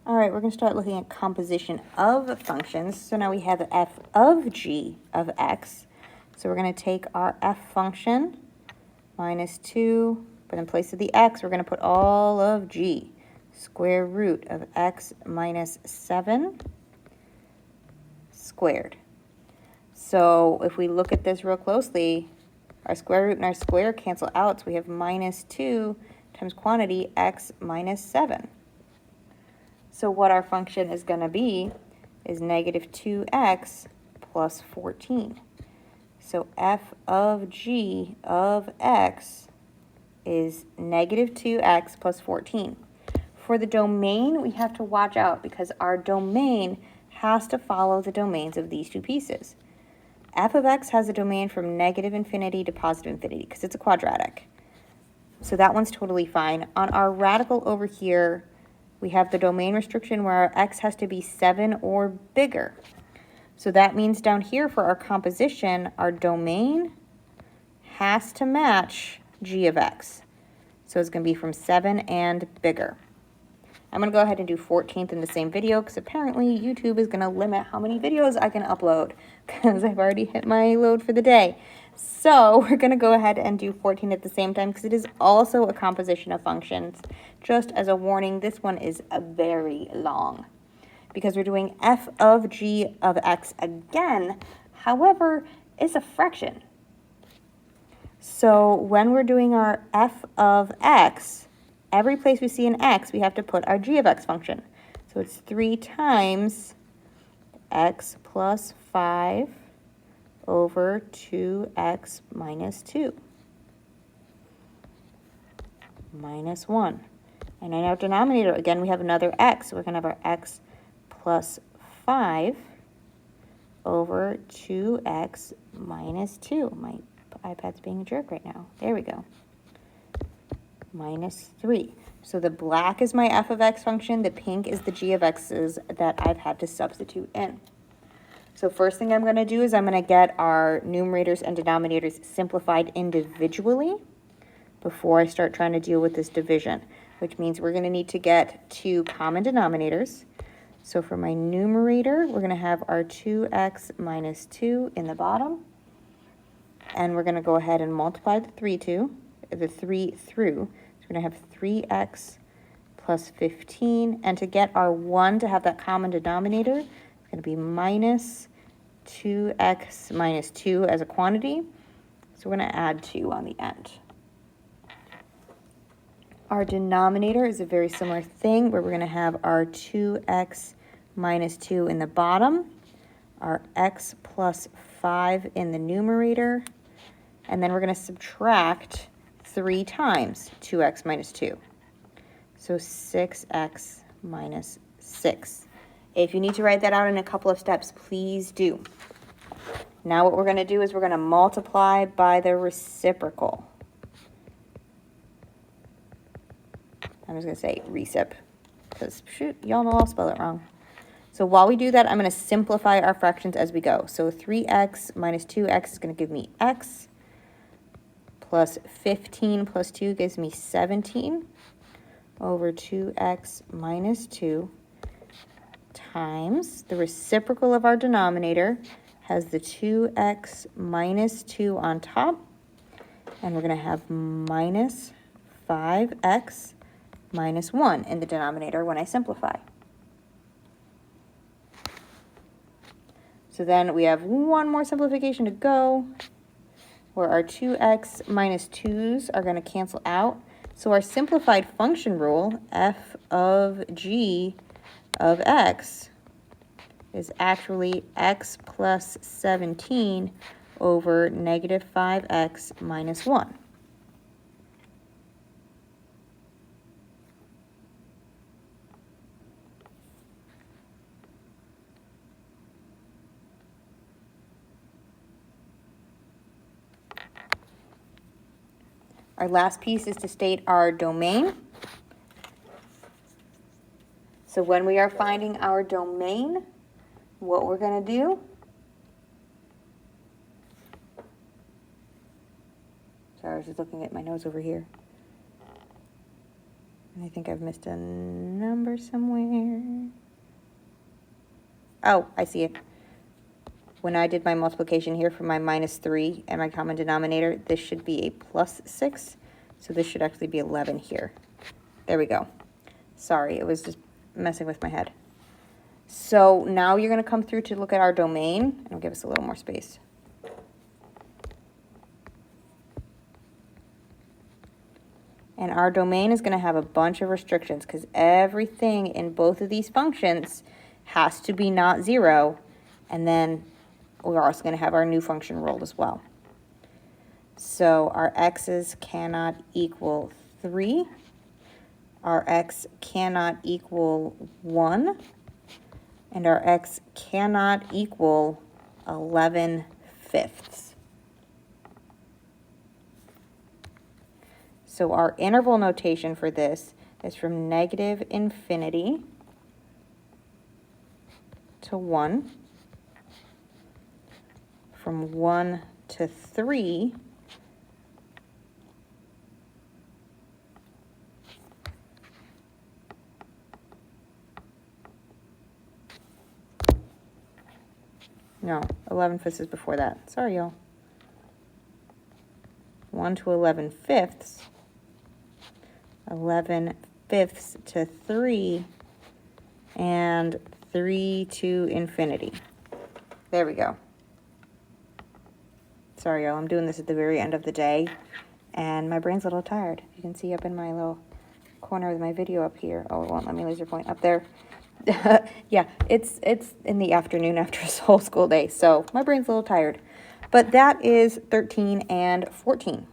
All right, we're going to start looking at composition of functions. So now we have f of g of x. So we're going to take our f function minus 2, but in place of the x, we're going to put all of g, square root of x minus 7 squared. So if we look at this real closely, our square root and our square cancel out, so we have minus 2 times quantity x minus 7. So what our function is going to be is negative 2x plus 14. So f of g of x is negative 2x plus 14. For the domain, we have to watch out because our domain has to follow the domains of these two pieces. F of x has a domain from negative infinity to positive infinity because it's a quadratic. So that one's totally fine. On our radical over here, we have the domain restriction where our x has to be 7 or bigger. So that means down here for our composition, our domain has to match g of x. So it's going to be from 7 and bigger. I'm going to go ahead and do 14th in the same video because apparently YouTube is going to limit how many videos I can upload because I've already hit my load for the day. So we're going to go ahead and do 14 at the same time because it is also a composition of functions. Just as a warning, this one is very long because we're doing f of g of x again. However, it's a fraction. So when we're doing our f of x, every place we see an x, we have to put our g of x function. So it's 3 times x plus 5 over 2x minus 2 minus 1. And in our denominator, again, we have another x. So we're going to have our x plus 5 over 2x minus 2. My iPad's being a jerk right now. There we go. Minus 3. So the black is my f of x function. The pink is the g of x's that I've had to substitute in. So first thing I'm going to do is I'm going to get our numerators and denominators simplified individually before I start trying to deal with this division, which means we're going to need to get 2 common denominators. So for my numerator, we're going to have our 2x minus 2 in the bottom. And we're going to go ahead and multiply the 3 through. So we're going to have 3x plus 15. And to get our 1 to have that common denominator, it's going to be minus 2x minus 2 as a quantity. So we're going to add 2 on the end. Our denominator is a very similar thing where we're going to have our 2x minus 2 in the bottom, our x plus 5 in the numerator, and then we're going to subtract 3 times 2x minus 2. So 6x minus 6. If you need to write that out in a couple of steps, please do. Now what we're going to do is we're going to multiply by the reciprocal. I'm just going to say recip because, shoot, y'all know I'll spell it wrong. So while we do that, I'm going to simplify our fractions as we go. So 3x minus 2x is going to give me x, plus 15 plus 2 gives me 17 over 2x minus 2 times the reciprocal of our denominator has the 2x minus 2 on top, and we're going to have minus 5x minus 1 in the denominator when I simplify. So then we have one more simplification to go, where our 2x minus 2's are going to cancel out. So our simplified function rule, f of g of x, is actually x plus 17 over negative 5x minus 1. Our last piece is to state our domain. So when we are finding our domain, what we're going to do, sorry, I was just looking at my nose over here. And I think I've missed a number somewhere. Oh, I see it. When I did my multiplication here for my minus 3 and my common denominator, this should be a plus 6. So this should actually be 11 here. There we go. Sorry, it was just messing with my head. So now you're going to come through to look at our domain, and it'll give us a little more space. And our domain is going to have a bunch of restrictions because everything in both of these functions has to be not 0. And then we're also going to have our new function rolled as well. So our x's cannot equal 3. Our x cannot equal 1. And our x cannot equal 11/5. So our interval notation for this is from -infinity to 1, from 1 to 3, no, 11/5 is before that. Sorry, y'all. 1 to 11/5. 11/5 to 3, and 3 to infinity. There we go. Sorry, y'all, I'm doing this at the very end of the day, and my brain's a little tired. You can see up in my little corner of my video up here. Oh, it won't let me laser point up there. Yeah, it's in the afternoon after a whole school day, so my brain's a little tired. But that is 13 and 14.